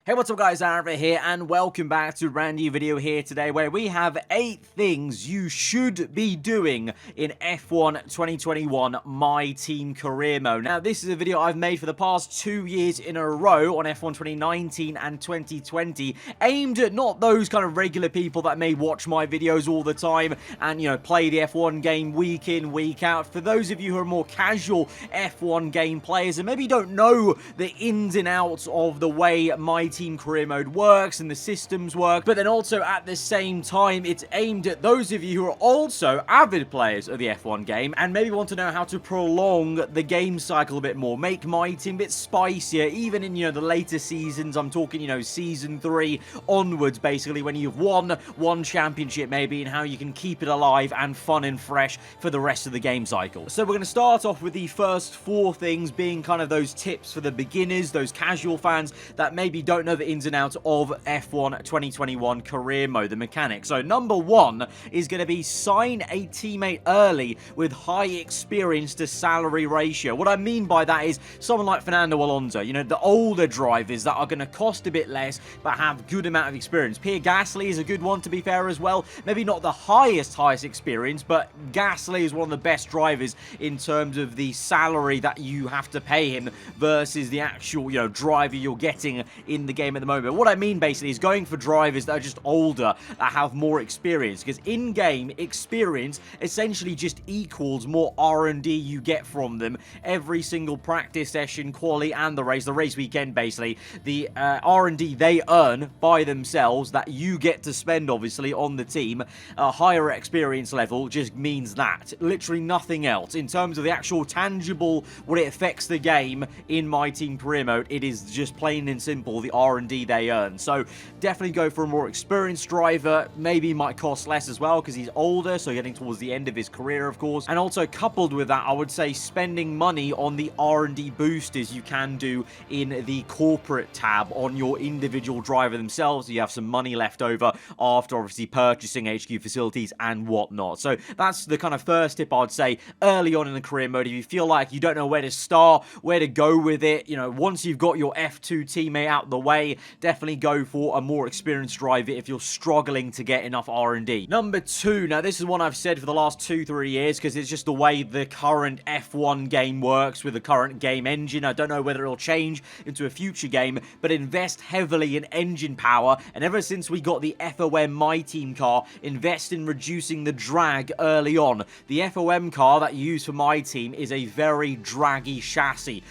Hey, what's up guys, aarava here, and welcome back to a brand new video here today where we have 8 things you should be doing in F1 2021 MyTeam Career Mode. Now, this is a video I've made for the past 2 years in a row on F1 2019 and 2020, aimed at not those kind of regular people that may watch my videos all the time and, play the F1 game week in, week out. For those of you who are more casual F1 game players and maybe don't know the ins and outs of the way MyTeam Career Mode works and the systems work, but then also at the same time it's aimed at those of you who are also avid players of the F1 game and maybe want to know how to prolong the game cycle a bit more, make MyTeam a bit spicier, even in the later seasons. I'm talking season 3 onwards, basically, when you've won one championship maybe, and how you can keep it alive and fun and fresh for the rest of the game cycle. So we're going to start off with the first 4 things being kind of those tips for the beginners, those casual fans that maybe don't know the ins and outs of F1 2021 Career Mode, the mechanics. So number 1 is going to be sign a teammate early with high experience to salary ratio. What I mean by that is someone like Fernando Alonso, the older drivers that are going to cost a bit less but have good amount of experience. Pierre Gasly is a good one, to be fair, as well. Maybe not the highest experience, but Gasly is one of the best drivers in terms of the salary that you have to pay him versus the actual driver you're getting in the game at the moment. What I mean basically is going for drivers that are just older, that have more experience, because in-game experience essentially just equals more R&D you get from them every single practice session, quali, and the race weekend. Basically, the R&D they earn by themselves that you get to spend obviously on the team, a higher experience level just means that, literally nothing else. In terms of the actual tangible, what it affects the game in MyTeam Career Mode, it is just plain and simple the R&D they earn. So definitely go for a more experienced driver. Maybe might cost less as well because he's older, so getting towards the end of his career, of course. And also coupled with that, I would say spending money on the R&D boosters you can do in the corporate tab on your individual driver themselves. So you have some money left over after obviously purchasing HQ facilities and whatnot. So that's the kind of first tip I'd say early on in the career mode. If you feel like you don't know where to start, where to go with it, once you've got your F2 teammate out the way, definitely go for a more experienced driver if you're struggling to get enough R&D. Number 2, now this is one I've said for the last 2-3 years because it's just the way the current F1 game works with the current game engine. I don't know whether it'll change into a future game, but invest heavily in engine power, and ever since we got the FOM MyTeam car, invest in reducing the drag early on. The FOM car that you use for MyTeam is a very draggy chassis.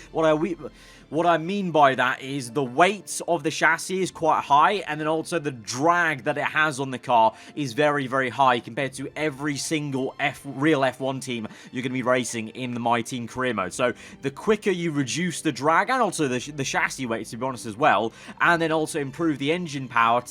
What I mean by that is the weight of the chassis is quite high, and then also the drag that it has on the car is very, very high compared to every single real F1 team you're going to be racing in the MyTeam Career Mode. So the quicker you reduce the drag and also the chassis weight, to be honest, as well, and then also improve the engine power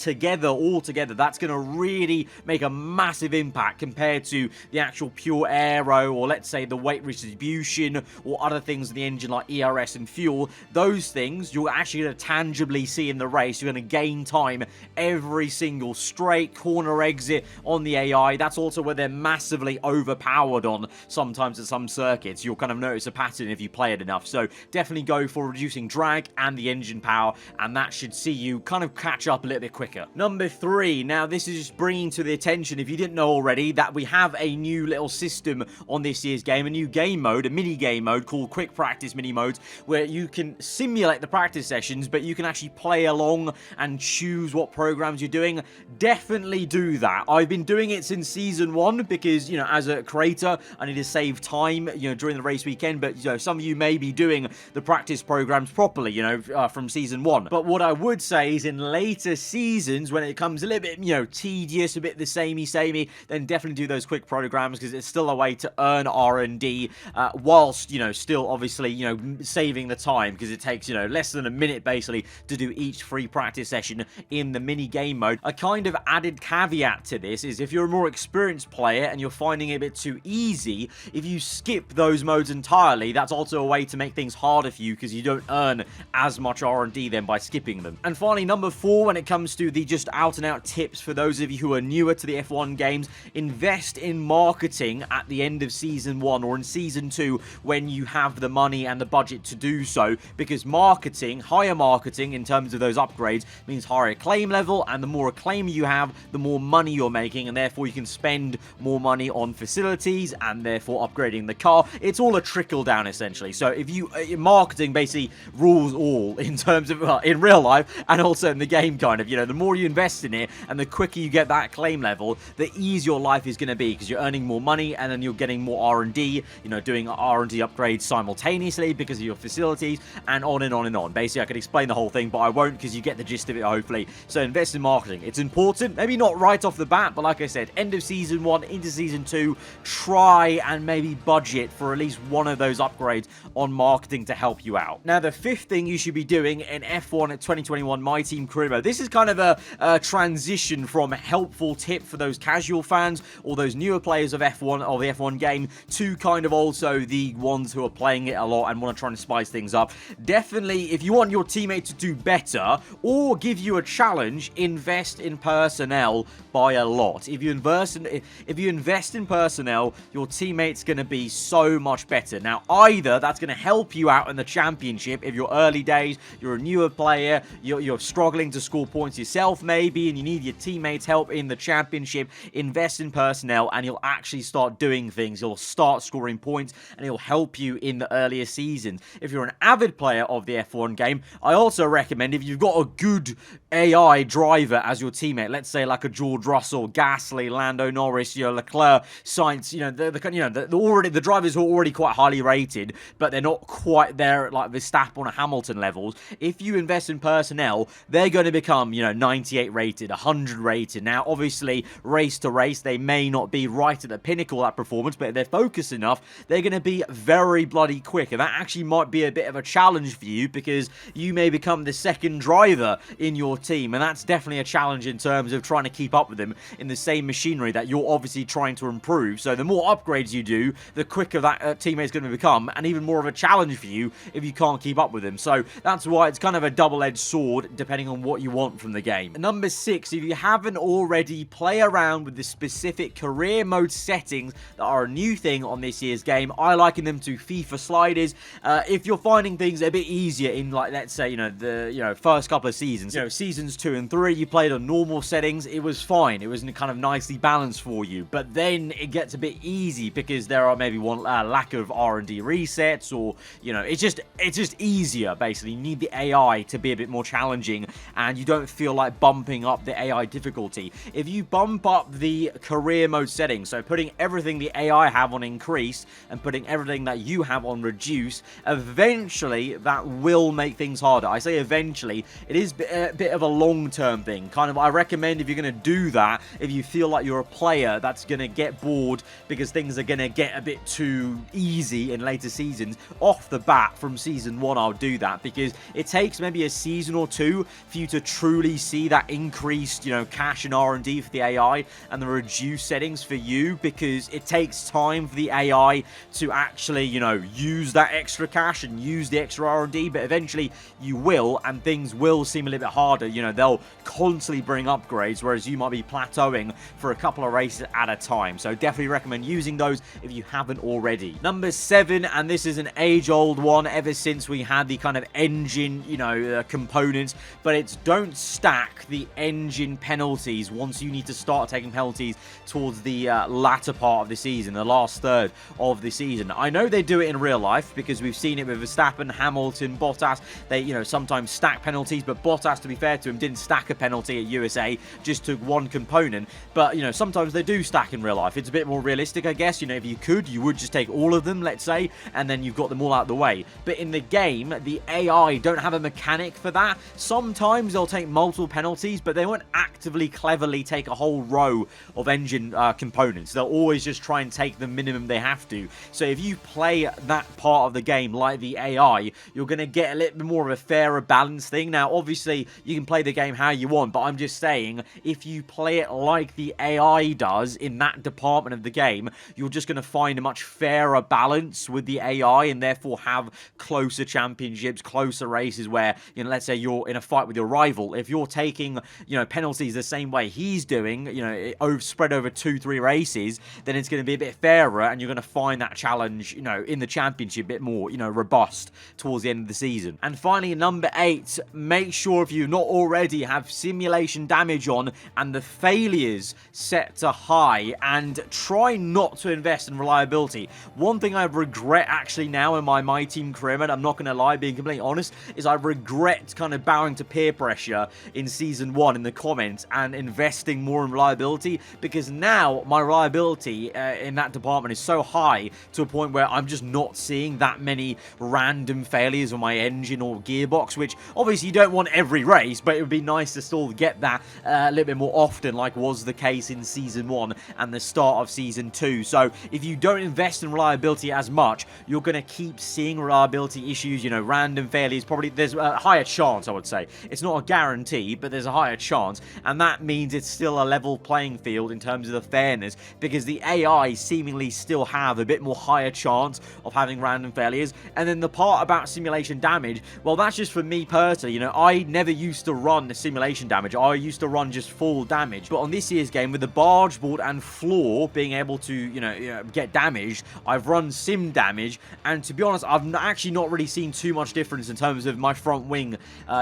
all together, that's going to really make a massive impact compared to the actual pure aero, or let's say the weight distribution or other things in the engine like ERS and fuel. Those things you're actually going to tangibly see in the race. You're going to gain time every single straight corner exit on the AI. That's also where they're massively overpowered on sometimes at some circuits. You'll kind of notice a pattern if you play it enough. So definitely go for reducing drag and the engine power, and that should see you kind of catch up a little bit quicker. Number 3, now this is just bringing to the attention, if you didn't know already, that we have a new little system on this year's game, a new game mode, a mini game mode called Quick Practice Mini Modes, where you can simulate the practice sessions, but you can actually play along and choose what programs you're doing. Definitely do that. I've been doing it since season 1 because, as a creator, I need to save time, during the race weekend, but, some of you may be doing the practice programs properly, from season 1. But what I would say is in later seasons, when it comes a little bit, tedious, a bit the samey, then definitely do those quick programs because it's still a way to earn R&D, whilst, still obviously, saving the time, because it takes, less than a minute basically to do each free practice session in the mini game mode. A kind of added caveat to this is if you're a more experienced player and you're finding it a bit too easy, if you skip those modes entirely, that's also a way to make things harder for you because you don't earn as much R&D then by skipping them. And finally, number 4, when it comes to the just out and out tips for those of you who are newer to the F1 games, invest in marketing at the end of season 1 or in season 2 when you have the money and the budget to do so, because marketing, higher marketing in terms of those upgrades means higher acclaim level, and the more acclaim you have, the more money you're making, and therefore you can spend more money on facilities and therefore upgrading the car. It's all a trickle down essentially. So if you marketing basically rules all in terms of in real life and also in the game, kind of, you know, the more you invest in it and the quicker you get that claim level, the easier your life is going to be, because you're earning more money and then you're getting more R&D, you know, doing R&D upgrades simultaneously because of your facilities, and on and on and on. Basically, I could explain the whole thing, but I won't, because you get the gist of it, hopefully. So invest in marketing. It's important, maybe not right off the bat, but like I said, end of season 1 into season 2, try and maybe budget for at least one of those upgrades on marketing to help you out. Now, the 5th thing you should be doing in F1 2021 MyTeam Career Mode, this is kind of a transition from a helpful tip for those casual fans or those newer players of F1 or the F1 game to kind of also the ones who are playing it a lot and want to try and spice things up. Definitely, if you want your teammate to do better or give you a challenge, invest in personnel by a lot. If you invest in personnel, your teammate's going to be so much better. Now, either that's going to help you out in the championship if you're early days, you're a newer player, you're struggling to score points yourself maybe, and you need your teammates' help in the championship. Invest in personnel and you'll actually start doing things. You'll start scoring points and it'll help you in the earlier seasons. If you're an avid player of the F1 game, I also recommend, if you've got a good AI driver as your teammate, let's say like a George Russell, Gasly, Lando Norris, you know, Leclerc, Sainz, you know, the drivers who are already quite highly rated, but they're not quite there at like Verstappen or Hamilton levels. If you invest in personnel, they're going to become, you know, 98 rated, 100 rated. Now, obviously, race to race, they may not be right at the pinnacle of that performance, but if they're focused enough, they're going to be very bloody quick, and that actually might be a bit of a challenge for you, because you may become the second driver in your team, and that's definitely a challenge in terms of trying to keep up with them in the same machinery that you're obviously trying to improve. So the more upgrades you do, the quicker that teammate is going to become, and even more of a challenge for you if you can't keep up with them. So that's why it's kind of a double-edged sword depending on what you want from the game. Number 6, if you haven't already, play around with the specific career mode settings that are a new thing on this year's game. I liken them to FIFA sliders. If you're finding things a bit easier in, like, let's say, you know, the first couple of seasons, you know, seasons 2 and 3, you played on normal settings, it was fine, it was kind of nicely balanced for you. But then it gets a bit easy because there are maybe one lack of R&D resets, or, you know, it's just easier. Basically, you need the AI to be a bit more challenging, and you don't feel like bumping up the AI difficulty. If you bump up the career mode settings, so putting everything the AI have on increase and putting everything that you have on reduce, eventually that will make things harder. I say eventually, it is a bit of a long-term thing. Kind of, I recommend, if you're going to do that, if you feel like you're a player that's going to get bored because things are going to get a bit too easy in later seasons, off the bat from season 1, I'll do that, because it takes maybe a season or 2 for you to truly see that increased, you know, cash and R&D for the AI and the reduced settings for you, because it takes time for the AI to actually, you know, use that extra cash and use the extra R&D, but eventually you will, and things will seem a little bit harder. You know, they'll constantly bring upgrades, whereas you might be plateauing for a couple of races at a time. So definitely recommend using those if you haven't already. Number 7, and this is an age-old one ever since we had the kind of engine, you know, components, but it's don't stack the engine penalties once you need to start taking penalties towards the latter part of the season, the last third of the season. I know they do it in real life because we've seen it with Verstappen, Hamilton, Bottas. They, you know, sometimes stack penalties, but Bottas, to be fair to him, didn't stack a penalty at USA, just took one component. But, you know, sometimes they do stack in real life. It's a bit more realistic, I guess. You know, if you could, you would just take all of them, let's say, and then you've got them all out of the way. But in the game, the AI don't have a mechanic for that. Sometimes they'll take multiple penalties, but they won't actively, cleverly take a whole row of engine components. They'll always just try and take the minimum they have to. So if you play that part of the game like the AI, you're going to get a little bit more of a fairer balance thing. Now, obviously, you can play the game how you want, but I'm just saying, if you play it like the AI does in that department of the game, you're just going to find a much fairer balance with the AI, and therefore have closer championships, closer races where, you know, let's say you're in a fight with your rival. If you're taking, you know, penalties the same way he's doing, you know, spread over 2-3 races, then it's going to be a bit fairer, and you're going to find that challenge, you know, in the championship a bit more, you know, robust towards the end of the season. And finally, number 8, make sure if you not already have simulation damage on and the failures set to high, and try not to invest in reliability. One thing I regret actually now in my MyTeam Career Mode, I'm not going to lie, being completely honest, is I regret kind of bowing to peer pressure in Season 1 in the comments and investing more in reliability, because now my reliability in that department is so high to a point where I'm just not seeing that many random failures on my engine or gearbox, which obviously you don't want every race, but it would be nice to still get that a little bit more often, like was the case in Season 1 and the start of Season 2. So if you don't invest in reliability as much, you're going to keep seeing reliability issues, you know, random failures. Probably there's a higher chance, I would say. It's not a guarantee, but there's a higher chance, and that means it's still a level playing field in terms of the fairness, because the AI seemingly still have a bit more higher chance of having random failures. And then the part about simulation damage, well, that's just for me personally. You know, I never used to run the simulation damage. I used to run just full damage. But on this year's game, with the barge board and floor being able to, you know, get damaged, I've run sim damage, and to be honest, I've actually not really seen too much difference in terms of my front wing,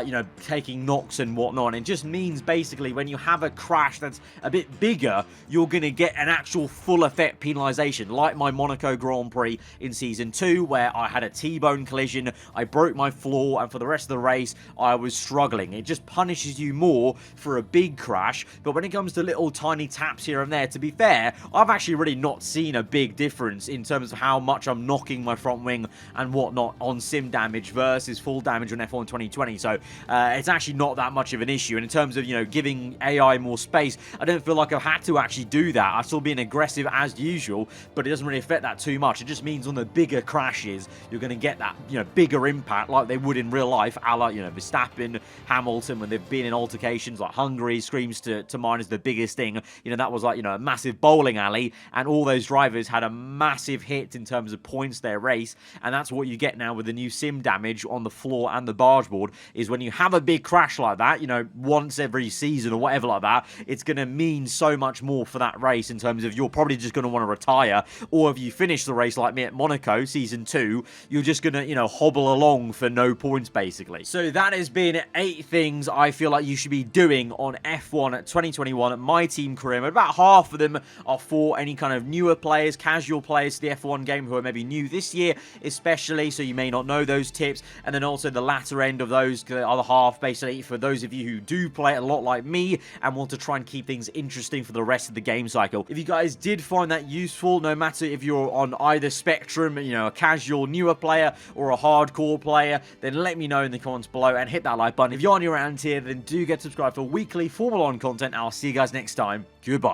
you know, taking knocks and whatnot. It just means basically when you have a crash that's a bit bigger, you're going to get an actual full effect penalization, like my Monaco Grand Prix in Season 2, where I had a T-bone collision, I broke my floor, and for the rest of the race, I was struggling. It just punishes you more for a big crash, but when it comes to little tiny taps here and there, to be fair, I've actually really not seen a big difference in terms of how much I'm knocking my front wing and whatnot on sim damage versus full damage on F1 2020, so it's actually not that much of an issue. And in terms of, you know, giving AI more space, I don't feel like I've had to actually do that. I've still been aggressive as usual, but it doesn't really affect that too much. It just means on the bigger crashes, you're going to get that, you know, bigger impact like they would in real life, a la, you know, Verstappen, Hamilton, when they've been in altercations. Like Hungary screams to mind as the biggest thing. You know, that was like, you know, a massive bowling alley, and all those drivers had a massive hit in terms of points their race, and that's what you get now with the new sim damage on the floor and the barge board, is when you have a big crash like that, you know, once every season or whatever like that, it's going to mean so much more for that race in terms of you're probably just going to want to retire, or if you finish the race like me at Monaco Season 2, you're just going to, you know, hobble along for no points basically. So that has been 8 things I feel like you should be doing on F1 2021 MyTeam Career Mode. About half of them are for any kind of newer players, casual players to the F1 game who are maybe new this year especially, so you may not know those tips, and then also the latter end of those, the other half basically for those of you who do play it a lot like me and want to try and keep things interesting for the rest of the game cycle. If you guys did find that useful, no matter if you're on either spectrum, you know, a casual newer player or a hardcore player, then let me know in the comments below and hit that like button. If you're new around here, then do get subscribed for weekly Formula 1 content. I'll see you guys next time. Goodbye.